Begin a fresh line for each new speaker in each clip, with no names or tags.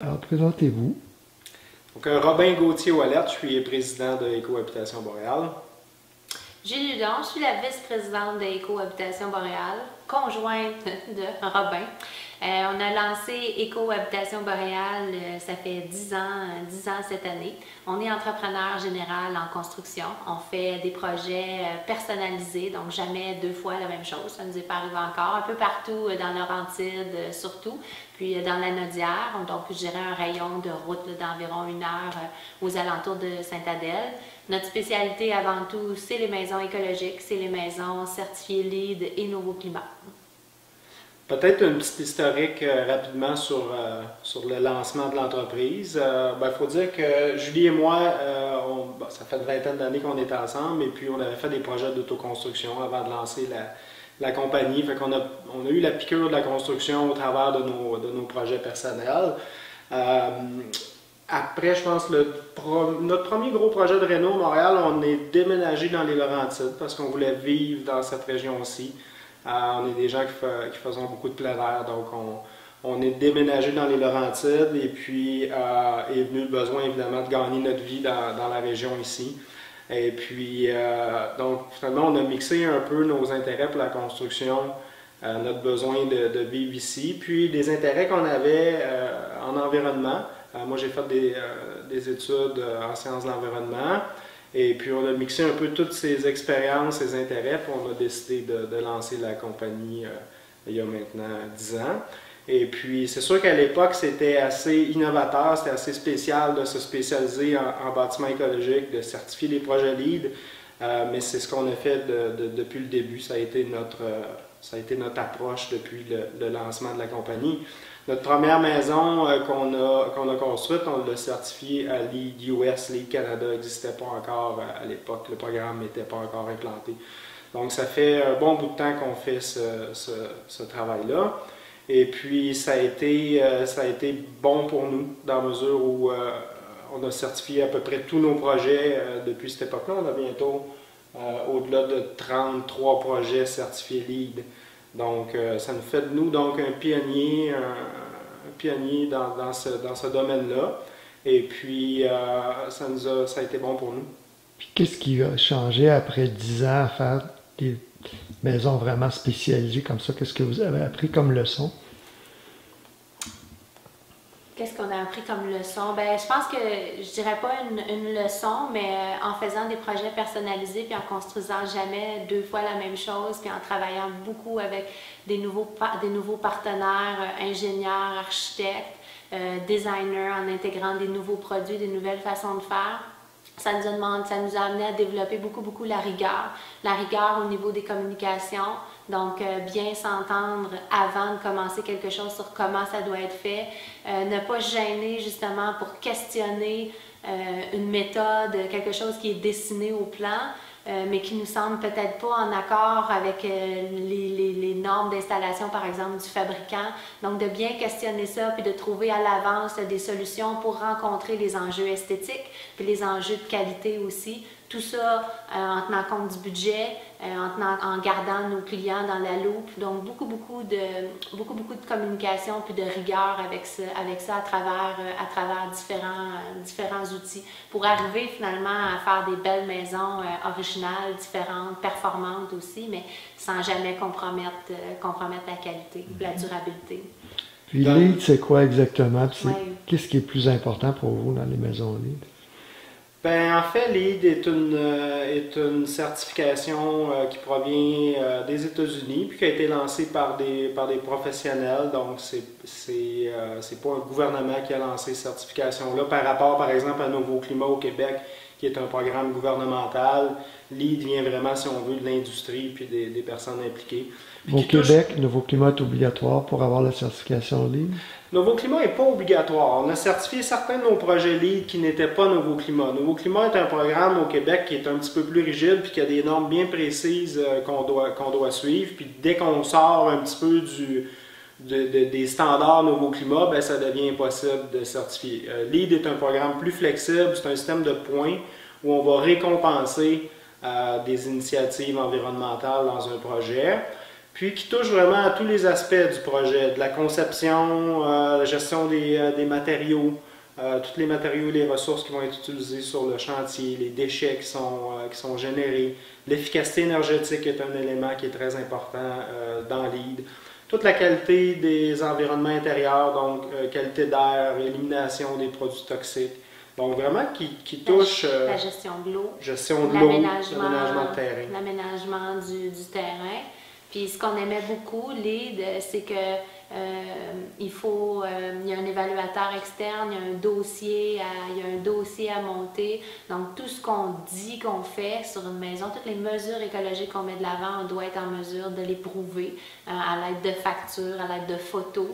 Alors, présentez-vous.
Donc, Robin Gauthier-Ouellette, je suis président de Éco-Habitation Boréal.
Gilles Ludon, je suis la vice-présidente de Éco-Habitation Boréal, conjointe de Robin. On a lancé Éco-Habitation Boréal, ça fait 10 ans cette année. On est entrepreneur général en construction. On fait des projets personnalisés, donc jamais deux fois la même chose. Ça ne nous est pas arrivé encore. Un peu partout dans Laurentides surtout, puis dans la Nodière. Donc, je dirais un rayon de route d'environ 1 heure aux alentours de Sainte-Adèle. Notre spécialité avant tout, c'est les maisons écologiques, c'est les maisons certifiées LEED et Nouveau Climat.
Peut-être une petite historique rapidement sur le lancement de l'entreprise. Il faut dire que Julie et moi, ça fait une vingtaine d'années qu'on est ensemble et puis on avait fait des projets d'autoconstruction avant de lancer la compagnie. Fait qu'on on a eu la piqûre de la construction au travers de nos projets personnels. Après, je pense, notre premier gros projet de réno à Montréal, on est déménagé dans les Laurentides parce qu'on voulait vivre dans cette région-ci. On est des gens qui faisons beaucoup de plein air, donc on est déménagé dans les Laurentides et puis est venu le besoin évidemment de gagner notre vie dans la région ici. Et puis, donc finalement, on a mixé un peu nos intérêts pour la construction, notre besoin de vivre ici, puis des intérêts qu'on avait en environnement. Moi, j'ai fait des études en sciences de l'environnement. Et puis, on a mixé un peu toutes ces expériences, ces intérêts, puis on a décidé de lancer la compagnie il y a maintenant 10 ans. Et puis, c'est sûr qu'à l'époque, c'était assez innovateur, c'était assez spécial de se spécialiser en bâtiment écologique, de certifier les projets LEED, mais c'est ce qu'on a fait depuis le début. Ça a été notre approche depuis le lancement de la compagnie. Notre première maison qu'on a construite, on l'a certifiée à LEED US, LEED Canada n'existait pas encore à l'époque, le programme n'était pas encore implanté. Donc ça fait un bon bout de temps qu'on fait ce travail-là. Et puis ça a été bon pour nous, dans la mesure où on a certifié à peu près tous nos projets depuis cette époque-là. On a bientôt au-delà de 33 projets certifiés LEED. Donc, ça nous fait de nous donc un pionnier dans ce domaine-là. Et puis, ça a été bon pour nous.
Puis qu'est-ce qui a changé après 10 ans à faire des maisons vraiment spécialisées comme ça? Qu'est-ce que vous avez appris comme leçon?
Qu'est-ce qu'on a appris comme leçon? Je pense que je dirais pas une leçon, mais en faisant des projets personnalisés, puis en construisant jamais deux fois la même chose, puis en travaillant beaucoup avec des nouveaux partenaires, ingénieurs, architectes, designers, en intégrant des nouveaux produits, des nouvelles façons de faire. Ça nous a amené à développer beaucoup la rigueur au niveau des communications, donc bien s'entendre avant de commencer quelque chose sur comment ça doit être fait, ne pas se gêner justement pour questionner une méthode, quelque chose qui est dessiné au plan, mais qui nous semble peut-être pas en accord avec les normes d'installation, par exemple, du fabricant. Donc, de bien questionner ça, puis de trouver à l'avance des solutions pour rencontrer les enjeux esthétiques, puis les enjeux de qualité aussi. Tout ça en tenant compte du budget, en gardant nos clients dans la loupe. Donc, beaucoup de communication puis de rigueur avec ça à travers différents outils pour arriver finalement à faire des belles maisons originales, différentes, performantes aussi, mais sans jamais compromettre la qualité, la durabilité.
Puis LEED, c'est quoi exactement?
Ouais.
Qu'est-ce qui est plus important pour vous dans les maisons LEED?
En fait, LEED est une certification qui provient des États-Unis puis qui a été lancée par des professionnels. Donc, c'est pas un gouvernement qui a lancé cette certification-là par rapport, par exemple, à Nouveau Climat au Québec, qui est un programme gouvernemental. LEED vient vraiment, si on veut, de l'industrie puis des personnes impliquées.
Au Québec, Nouveau Climat est obligatoire pour avoir la certification LEED?
Nouveau Climat n'est pas obligatoire. On a certifié certains de nos projets LEED qui n'étaient pas Nouveau Climat. Nouveau Climat est un programme au Québec qui est un petit peu plus rigide puis qui a des normes bien précises qu'on doit suivre. Puis dès qu'on sort un petit peu des standards Nouveau Climat, ça devient impossible de certifier. LEED est un programme plus flexible, c'est un système de points où on va récompenser des initiatives environnementales dans un projet. puis qui touche vraiment à tous les aspects du projet, de la conception, la gestion des matériaux, tous les matériaux et les ressources qui vont être utilisées sur le chantier, les déchets qui sont générés. L'efficacité énergétique est un élément qui est très important dans LEED. Toute la qualité des environnements intérieurs, donc qualité d'air, élimination des produits toxiques. Donc vraiment qui touche
la gestion de l'eau,
l'aménagement de terrain.
L'aménagement du terrain. Puis ce qu'on aimait beaucoup, LEED, c'est que il y a un évaluateur externe, il y a un dossier à monter. Donc tout ce qu'on dit qu'on fait sur une maison, toutes les mesures écologiques qu'on met de l'avant, on doit être en mesure de les prouver à l'aide de factures, à l'aide de photos.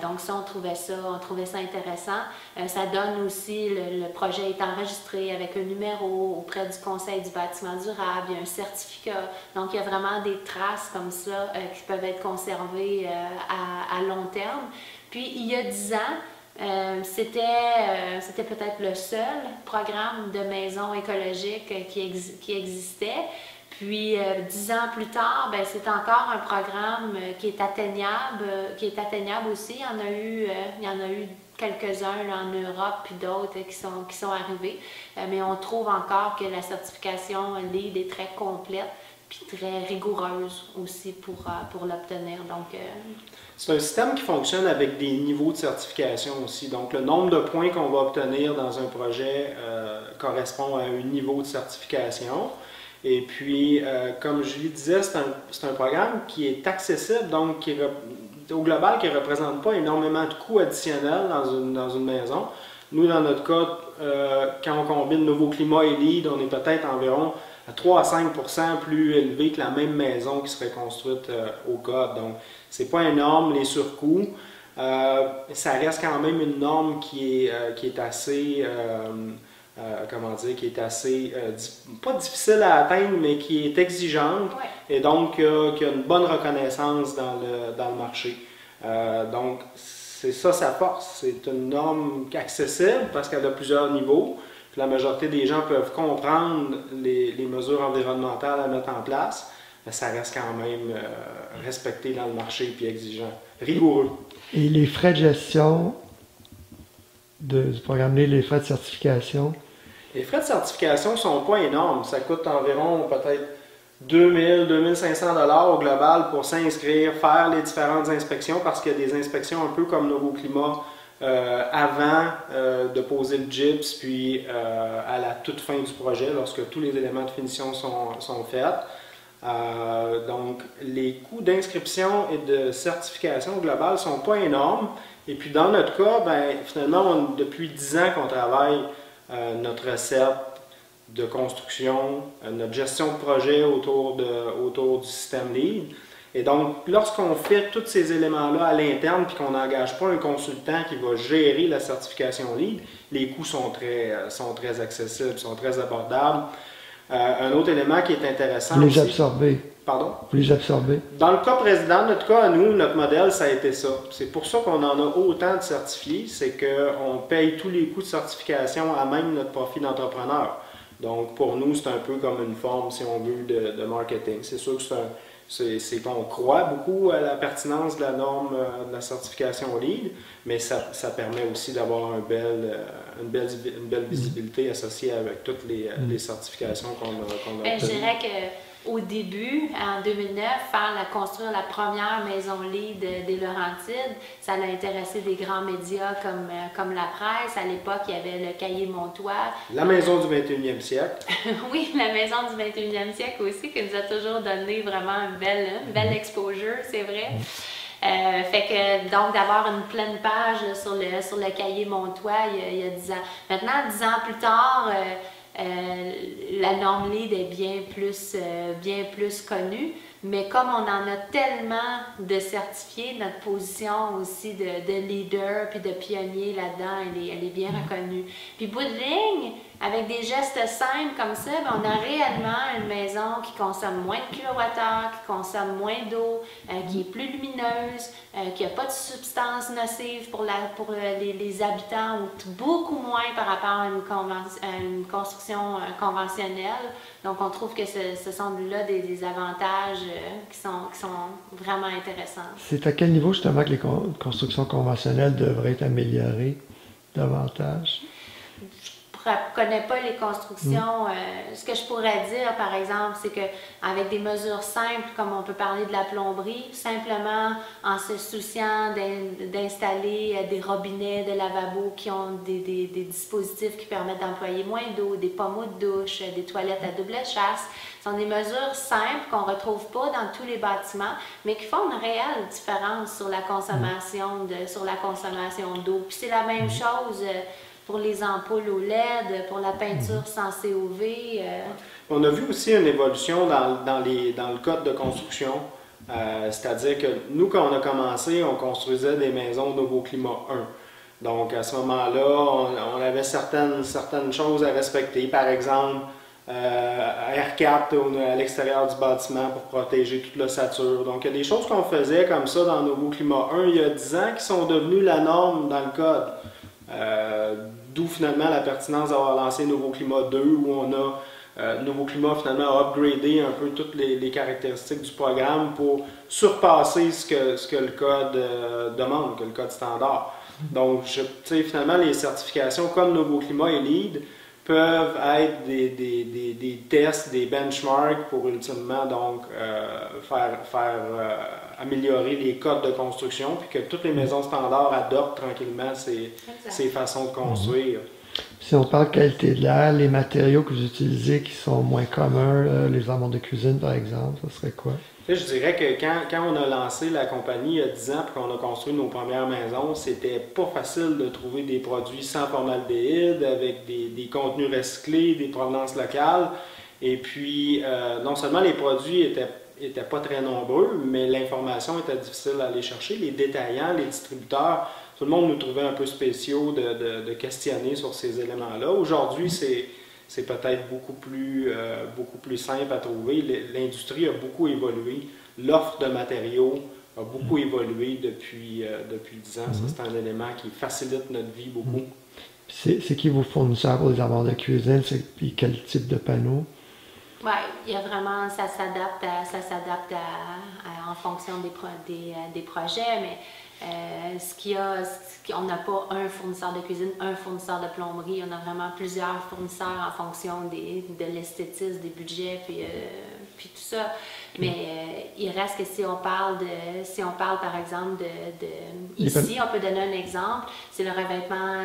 Donc ça, on trouvait ça intéressant. Ça donne aussi, le projet est enregistré avec un numéro auprès du Conseil du bâtiment durable, il y a un certificat. Donc il y a vraiment des traces comme ça qui peuvent être conservées à long terme. Puis il y a 10 ans, c'était peut-être le seul programme de maison écologique qui existait. Puis 10 ans plus tard, ben, c'est encore un programme qui est atteignable aussi. Il y en a eu quelques-uns en Europe puis d'autres qui sont arrivés. Mais on trouve encore que la certification LEED est très complète puis très rigoureuse aussi pour l'obtenir. Donc
c'est un système qui fonctionne avec des niveaux de certification aussi. Donc, le nombre de points qu'on va obtenir dans un projet correspond à un niveau de certification. Et puis, comme je lui disais, c'est un programme qui est accessible, donc au global, qui ne représente pas énormément de coûts additionnels dans une maison. Nous, dans notre cas, quand on combine Nouveau Climat et LEED, on est peut-être environ à 3 à 5 % plus élevé que la même maison qui serait construite au code. Donc, c'est pas énorme, les surcoûts. Ça reste quand même une norme qui est assez... qui est assez, pas difficile à atteindre, mais qui est exigeante, et donc qui a une bonne reconnaissance dans le marché. Donc, c'est ça sa force. C'est une norme accessible parce qu'elle a plusieurs niveaux. Puis la majorité des gens peuvent comprendre les mesures environnementales à mettre en place, mais ça reste quand même respecté dans le marché et exigeant, rigoureux.
Et les frais de gestion du programme LEED, les frais de certification?
Les frais de certification ne sont pas énormes. Ça coûte environ peut-être 2000, 2500 $ au global pour s'inscrire, faire les différentes inspections, parce qu'il y a des inspections un peu comme Nouveau Climat avant de poser le gyps, puis à la toute fin du projet, lorsque tous les éléments de finition sont faits. Donc, les coûts d'inscription et de certification au global ne sont pas énormes. Et puis, dans notre cas, ben, finalement, depuis 10 ans qu'on travaille notre recette de construction, notre gestion de projet autour du système LEED. Et donc, lorsqu'on fait tous ces éléments-là à l'interne puis qu'on n'engage pas un consultant qui va gérer la certification LEED, les coûts sont très accessibles, sont très abordables. Un autre élément qui est intéressant...
Vous les absorbez.
Pardon?
Vous les absorbez.
Dans le cas président, notre cas à nous, notre modèle, ça a été ça. C'est pour ça qu'on en a autant de certifiés, c'est qu'on paye tous les coûts de certification à même notre profit d'entrepreneur. Donc, pour nous, c'est un peu comme une forme, si on veut, de marketing. C'est sûr que c'est qu'on croit beaucoup à la pertinence de la norme de la certification LEED, mais ça permet aussi d'avoir une belle visibilité associée avec toutes les certifications qu'on a obtenues.
Je dirais qu'au début, en 2009, construire la première maison LEED des Laurentides, ça a intéressé des grands médias comme la presse. À l'époque, il y avait le Cahier Montois.
La maison du 21e siècle.
Oui, la maison du 21e siècle aussi, qui nous a toujours donné vraiment une belle exposure, c'est vrai. Fait que, donc, d'avoir une pleine page là, sur le Cahier Montois il y a 10 ans. Maintenant, 10 ans plus tard, la norme LEED est bien plus connue, mais comme on en a tellement de certifiés, notre position aussi de leader puis de pionnier là-dedans, elle est bien reconnue. Puis bout de ligne, avec des gestes simples comme ça, on a réellement une maison qui consomme moins de kilowattheures, qui consomme moins d'eau, qui est plus lumineuse, qui n'a pas de substances nocives pour les habitants, ou beaucoup moins par rapport à une construction conventionnelle. Donc on trouve que ce sont là des avantages qui sont vraiment intéressants.
C'est à quel niveau justement que les constructions conventionnelles devraient être améliorées davantage?
Je ne connais pas les constructions. Ce que je pourrais dire, par exemple, c'est qu'avec des mesures simples, comme on peut parler de la plomberie, simplement en se souciant d'installer des robinets de lavabo qui ont des dispositifs qui permettent d'employer moins d'eau, des pommeaux de douche, des toilettes à double chasse, ce sont des mesures simples qu'on ne retrouve pas dans tous les bâtiments, mais qui font une réelle différence sur la consommation d'eau. Puis c'est la même chose pour les ampoules au LED, pour la peinture sans COV.
On a vu aussi une évolution dans le code de construction. C'est-à-dire que nous, quand on a commencé, on construisait des maisons Nouveau Climat 1. Donc, à ce moment-là, on avait certaines choses à respecter. Par exemple, R4 à l'extérieur du bâtiment pour protéger toute l'ossature. Donc, il y a des choses qu'on faisait comme ça dans Nouveau Climat 1 il y a 10 ans qui sont devenues la norme dans le code. D'où finalement la pertinence d'avoir lancé Nouveau Climat 2 où on a Nouveau Climat finalement upgradé un peu toutes les caractéristiques du programme pour surpasser ce que le code demande, que le code standard. Donc finalement les certifications comme Nouveau Climat et LEED peuvent être des tests, des benchmarks pour ultimement donc faire améliorer les codes de construction puis que toutes les maisons standards adoptent tranquillement ces façons de construire.
Si on parle de qualité de l'air, les matériaux que vous utilisez qui sont moins communs, les armoires de cuisine par exemple, ça serait quoi?
Je dirais que quand on a lancé la compagnie il y a 10 ans et qu'on a construit nos premières maisons, c'était pas facile de trouver des produits sans formaldéhyde, avec des contenus recyclés, des provenances locales. Et puis, non seulement les produits étaient pas très nombreux, mais l'information était difficile à aller chercher. Les détaillants, les distributeurs, tout le monde nous trouvait un peu spéciaux de questionner sur ces éléments-là. Aujourd'hui, c'est peut-être beaucoup plus simple à trouver. L'industrie a beaucoup évolué. L'offre de matériaux a beaucoup évolué depuis 10 ans. Ça, c'est un élément qui facilite notre vie beaucoup.
C'est qui vos fournisseurs pour les armoires de cuisine? Puis quel type de panneaux?
Oui, il y a vraiment, ça s'adapte en fonction des projets, mais on n'a pas un fournisseur de cuisine, un fournisseur de plomberie, on a vraiment plusieurs fournisseurs en fonction de l'esthétisme, des budgets, puis tout ça. Mais il reste que si on parle par exemple ici, on peut donner un exemple, c'est le revêtement,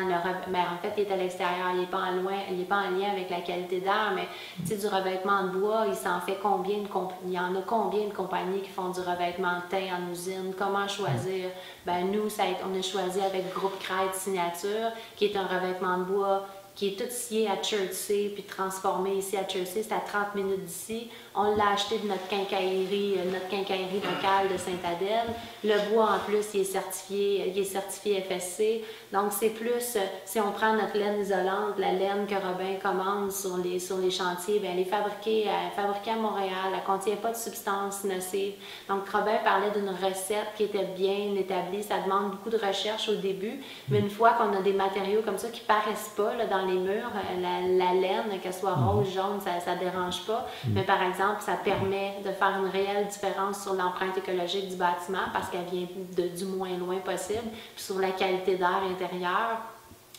mais en fait il est à l'extérieur, il n'est pas en lien avec la qualité d'air, mais du revêtement de bois, il y en a combien de compagnies qui font du revêtement de teint en usine, comment choisir? Ben nous, on a choisi avec Groupe Crête Signature, qui est un revêtement de bois qui est tout scié à Chertsey, puis transformé ici à Chertsey, c'est à 30 minutes d'ici. On l'a acheté de notre quincaillerie locale de Sainte-Adèle. Le bois, en plus, il est certifié FSC. Donc, c'est plus, si on prend notre laine isolante, la laine que Robin commande sur les chantiers, bien, elle est fabriquée à Montréal, elle ne contient pas de substances nocives. Donc, Robin parlait d'une recette qui était bien établie. Ça demande beaucoup de recherche au début, mais une fois qu'on a des matériaux comme ça qui ne paraissent pas là, dans les murs, la laine, qu'elle soit rose, jaune, ça ne dérange pas. Mais par exemple, ça permet de faire une réelle différence sur l'empreinte écologique du bâtiment parce qu'elle vient du moins loin possible, puis sur la qualité d'air intérieur,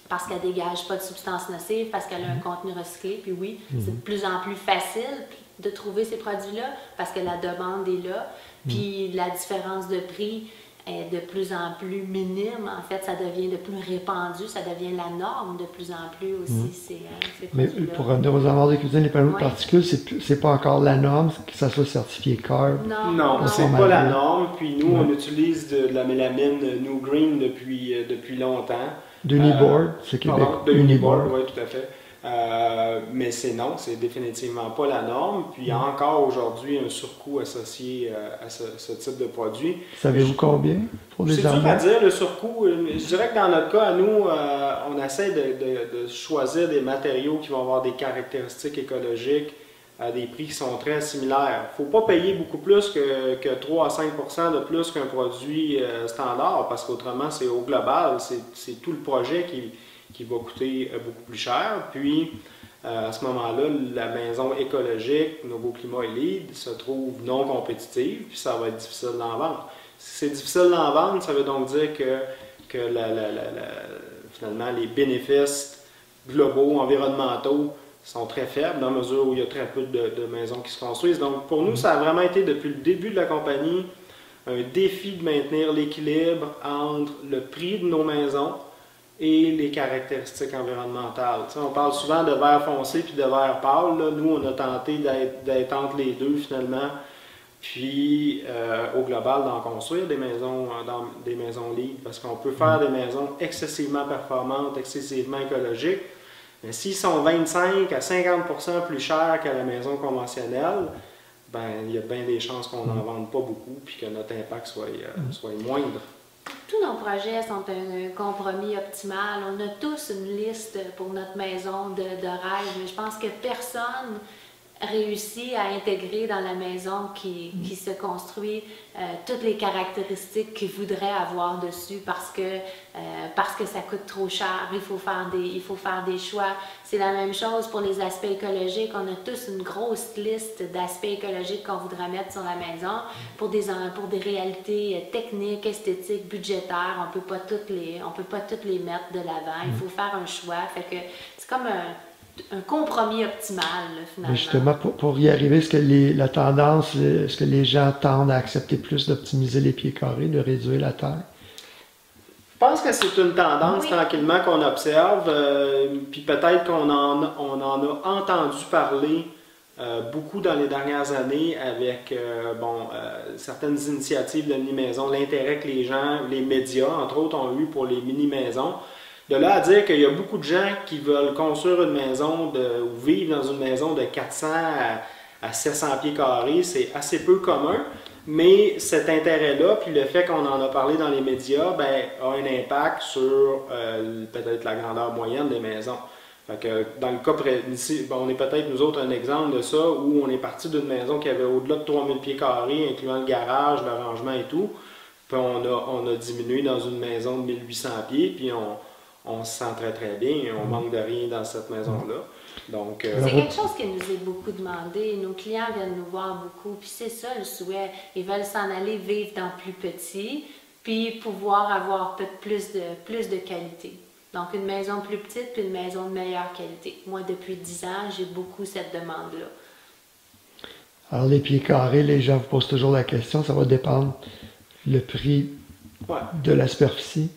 parce qu'elle ne dégage pas de substances nocives, parce qu'elle a un contenu recyclé. Puis oui, c'est de plus en plus facile de trouver ces produits-là parce que la demande est là, puis la différence de prix est de plus en plus minime. En fait, ça devient de plus répandu, ça devient la norme de plus en plus aussi. Ces
Mais pour revenir aux armoires de cuisine, les panneaux de particules, c'est pas encore la norme que ça soit certifié CARB?
Non, c'est pas la norme. Puis nous, on utilise de la mélamine New Green depuis longtemps.
D'Uniboard, c'est Québec.
D'Uniboard, oui, tout à fait. Mais c'est définitivement pas la norme. Puis il y a encore aujourd'hui un surcoût associé à ce type de produit.
Savez-vous combien pour les armoires?
C'est dur à dire, le surcoût. Je dirais que dans notre cas, à nous, on essaie de choisir des matériaux qui vont avoir des caractéristiques écologiques à des prix qui sont très similaires. Il ne faut pas payer beaucoup plus que 3 à 5 % de plus qu'un produit standard, parce qu'autrement, c'est au global, c'est tout le projet qui va coûter beaucoup plus cher. Puis, À ce moment-là, la maison écologique, Novoclimat Elite, se trouve non compétitive, puis ça va être difficile d'en vendre. Si c'est difficile d'en vendre, ça veut donc dire que finalement, les bénéfices globaux, environnementaux, sont très faibles dans la mesure où il y a très peu de maisons qui se construisent. Donc, pour nous, ça a vraiment été, depuis le début de la compagnie, un défi de maintenir l'équilibre entre le prix de nos maisons et les caractéristiques environnementales. Tu sais, on parle souvent de verre foncé puis de verre pâle. Là. Nous, on a tenté d'être entre les deux, finalement, puis au global, d'en construire des maisons LEED, parce qu'on peut faire des maisons excessivement performantes, excessivement écologiques, mais s'ils sont 25 à 50% plus chers que la maison conventionnelle, ben, il y a bien des chances qu'on n'en vende pas beaucoup puis que notre impact soit moindre.
Tous nos projets sont un compromis optimal. On a tous une liste pour notre maison de rêve, mais je pense que personne réussit à intégrer dans la maison qui se construit toutes les caractéristiques qu'il voudrait avoir dessus parce que ça coûte trop cher. Il faut faire des choix. C'est la même chose pour les aspects écologiques. On a tous une grosse liste d'aspects écologiques qu'on voudrait mettre sur la maison pour des réalités techniques, esthétiques, budgétaires. On peut pas toutes les mettre de l'avant. Il faut faire un choix. Fait que c'est comme un compromis optimal, là, finalement.
Mais justement, pour y arriver, est-ce que la tendance, est-ce que les gens tendent à accepter plus d'optimiser les pieds carrés, de réduire la terre?
Je pense que c'est une tendance tranquillement qu'on observe, puis peut-être qu'on en a entendu parler beaucoup dans les dernières années avec certaines initiatives de mini-maisons, l'intérêt que les gens, les médias, entre autres, ont eu pour les mini-maisons. De là à dire qu'il y a beaucoup de gens qui veulent construire une maison ou vivre dans une maison de 400 à 700 pieds carrés, c'est assez peu commun, mais cet intérêt-là, puis le fait qu'on en a parlé dans les médias, ben, a un impact sur peut-être la grandeur moyenne des maisons. Fait que dans le cas ici, on est peut-être nous autres un exemple de ça, où on est parti d'une maison qui avait au-delà de 3000 pieds carrés, incluant le garage, le rangement et tout, puis on a diminué dans une maison de 1800 pieds, puis on se sent très très bien et on manque de rien dans cette maison-là. Donc,
c'est quelque chose qui nous est beaucoup demandé. Nos clients viennent nous voir beaucoup, puis c'est ça le souhait. Ils veulent s'en aller vivre dans plus petit, puis pouvoir avoir plus de qualité. Donc une maison plus petite, puis une maison de meilleure qualité. Moi, depuis 10 ans, j'ai beaucoup cette demande-là.
Alors les pieds carrés, les gens vous posent toujours la question, ça va dépendre le prix de la superficie.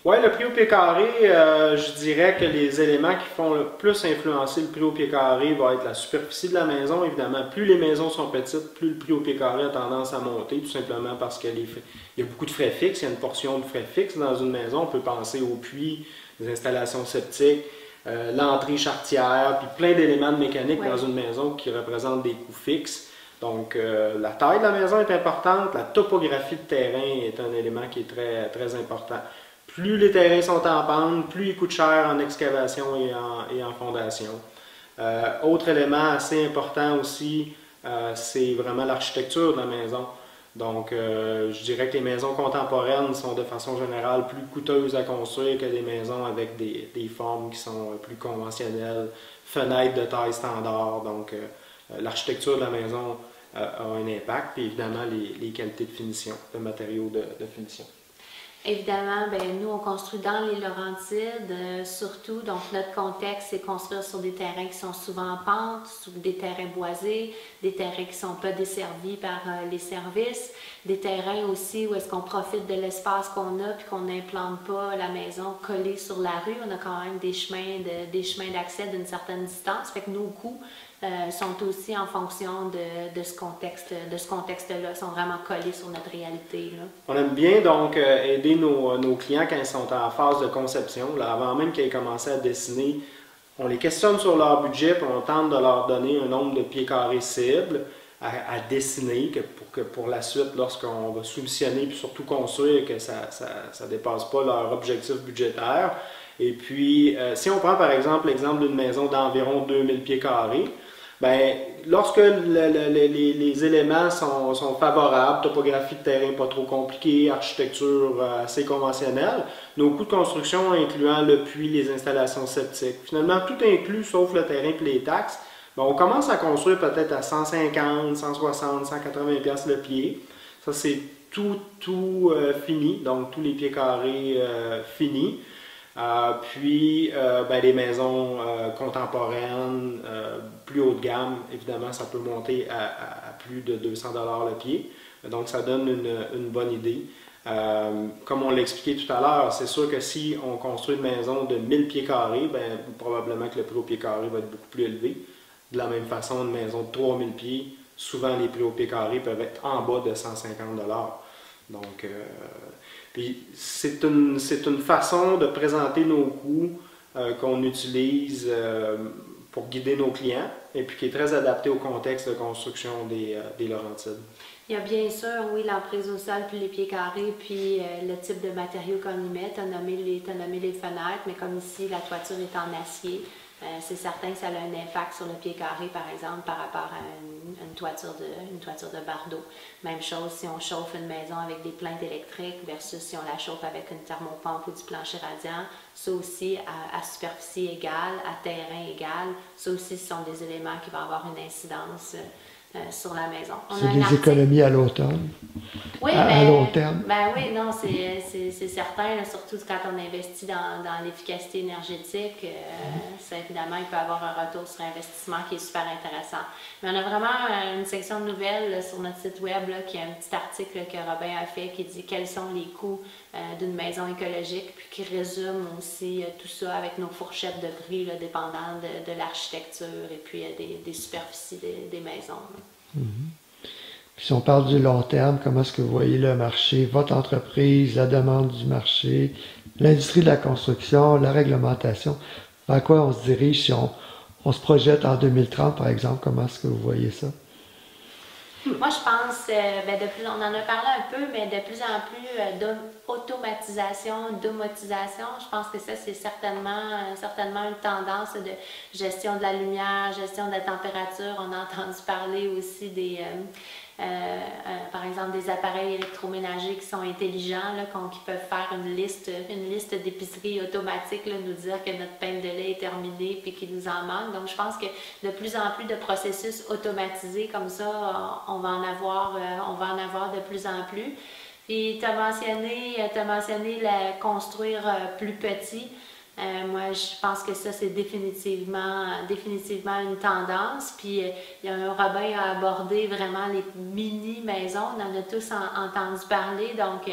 Oui, le prix au pied carré, je dirais que les éléments qui font le plus influencer le prix au pied carré va être la superficie de la maison. Évidemment, plus les maisons sont petites, plus le prix au pied carré a tendance à monter, tout simplement parce qu'il y a beaucoup de frais fixes, il y a une portion de frais fixes dans une maison. On peut penser aux puits, les installations septiques, l'entrée charretière, puis plein d'éléments de mécanique dans une maison qui représentent des coûts fixes. Donc, la taille de la maison est importante, la topographie de terrain est un élément qui est très, très important. Plus les terrains sont en pente, plus ils coûtent cher en excavation et en fondation. Autre élément assez important aussi, c'est vraiment l'architecture de la maison. Donc, je dirais que les maisons contemporaines sont de façon générale plus coûteuses à construire que des maisons avec des formes qui sont plus conventionnelles, fenêtres de taille standard. Donc, l'architecture de la maison a un impact, puis évidemment les qualités de finition, de matériaux de finition.
Évidemment, ben, nous, on construit dans les Laurentides, surtout. Donc, notre contexte, c'est construire sur des terrains qui sont souvent en pente, sur des terrains boisés, des terrains qui ne sont pas desservis par les services, des terrains aussi où est-ce qu'on profite de l'espace qu'on a puis qu'on n'implante pas la maison collée sur la rue. On a quand même des chemins d'accès d'une certaine distance. Fait que nos coûts sont aussi en fonction de ce contexte-là, sont vraiment collés sur notre réalité, là.
On aime bien donc aider nos clients quand ils sont en phase de conception, là, avant même qu'ils aient commencé à dessiner. On les questionne sur leur budget, puis on tente de leur donner un nombre de pieds carrés cible à dessiner, pour la suite, lorsqu'on va soumissionner, puis surtout construire, que ça ne dépasse pas leur objectif budgétaire. Et puis, si on prend par exemple l'exemple d'une maison d'environ 2000 pieds carrés, Ben, lorsque les éléments sont favorables, topographie de terrain pas trop compliquée, architecture assez conventionnelle, nos coûts de construction incluant le puits, les installations septiques, finalement tout inclus sauf le terrain et les taxes, ben, on commence à construire peut-être à 150, 160, 180 pièces le pied. Ça c'est tout fini, donc tous les pieds carrés finis. Ben, les maisons contemporaines, plus haut de gamme, évidemment, ça peut monter à plus de 200 $ le pied. Donc, ça donne une bonne idée. Comme on l'a expliqué tout à l'heure, c'est sûr que si on construit une maison de 1000 pieds carrés, ben, probablement que le prix au pied carré va être beaucoup plus élevé. De la même façon, une maison de 3000 pieds, souvent les prix au pied carré peuvent être en bas de 150 $. Donc, puis c'est une façon de présenter nos coûts qu'on utilise pour guider nos clients et puis qui est très adapté au contexte de construction des Laurentides.
Il y a bien sûr, oui, l'emprise au sol, puis les pieds carrés, puis le type de matériaux qu'on y met. Tu as nommé les fenêtres, mais comme ici, la toiture est en acier. C'est certain que ça a un impact sur le pied carré, par exemple, par rapport à une toiture de bardeau. Même chose si on chauffe une maison avec des plaintes électriques versus si on la chauffe avec une thermopompe ou du plancher radiant. Ça aussi, à superficie égale, à terrain égal, ça aussi, ce sont des éléments qui vont avoir une incidence sur la maison.
C'est des économies à l'automne.
Oui,
à long terme.
Ben oui, non, c'est certain, là, surtout quand on investit dans l'efficacité énergétique, ça, évidemment, il peut avoir un retour sur investissement qui est super intéressant. Mais on a vraiment une section de nouvelles là, sur notre site web là, qui a un petit article là, que Robin a fait qui dit quels sont les coûts d'une maison écologique, puis qui résume aussi tout ça avec nos fourchettes de prix là, dépendant de l'architecture et puis des superficies des maisons.
Puis si on parle du long terme, comment est-ce que vous voyez le marché, votre entreprise, la demande du marché, l'industrie de la construction, la réglementation, vers quoi on se dirige si on se projette en 2030, par exemple, comment est-ce que vous voyez ça?
Moi, je pense, on en a parlé un peu, mais de plus en plus d'automatisation, domotisation. Je pense que ça, c'est certainement une tendance de gestion de la lumière, gestion de la température. On a entendu parler aussi par exemple, des appareils électroménagers qui sont intelligents, là, qui peuvent faire une liste d'épicerie automatique, là, nous dire que notre pinte de lait est terminée puis qu'il nous en manque. Donc, je pense que de plus en plus de processus automatisés comme ça, on va en avoir de plus en plus. Puis, tu as mentionné construire plus petit. Moi, je pense que ça, c'est définitivement une tendance. Puis, Robin a abordé vraiment les mini-maisons. On en a tous entendu parler. Donc,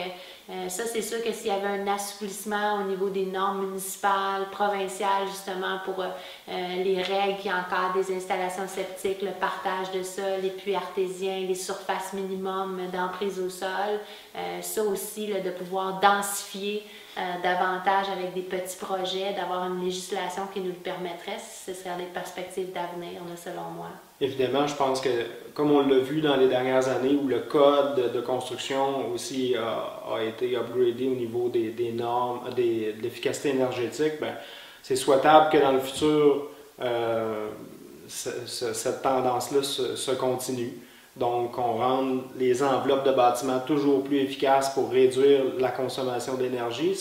ça, c'est sûr que s'il y avait un assouplissement au niveau des normes municipales, provinciales, justement, pour les règles qui encadrent des installations septiques, le partage de ça, les puits artésiens, les surfaces minimum d'emprise au sol, ça aussi, là, de pouvoir densifier davantage avec des petits projets, d'avoir une législation qui nous le permettrait, ce serait des perspectives d'avenir, selon moi.
Évidemment, je pense que, comme on l'a vu dans les dernières années, où le code de construction aussi a été upgradé au niveau des normes, de l'efficacité énergétique, ben, c'est souhaitable que dans le futur, cette tendance-là se continue. Donc, on rende les enveloppes de bâtiments toujours plus efficaces pour réduire la consommation d'énergie.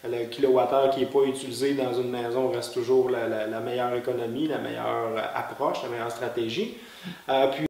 Le kilowattheure qui n'est pas utilisé dans une maison reste toujours la meilleure économie, la meilleure approche, la meilleure stratégie. Puis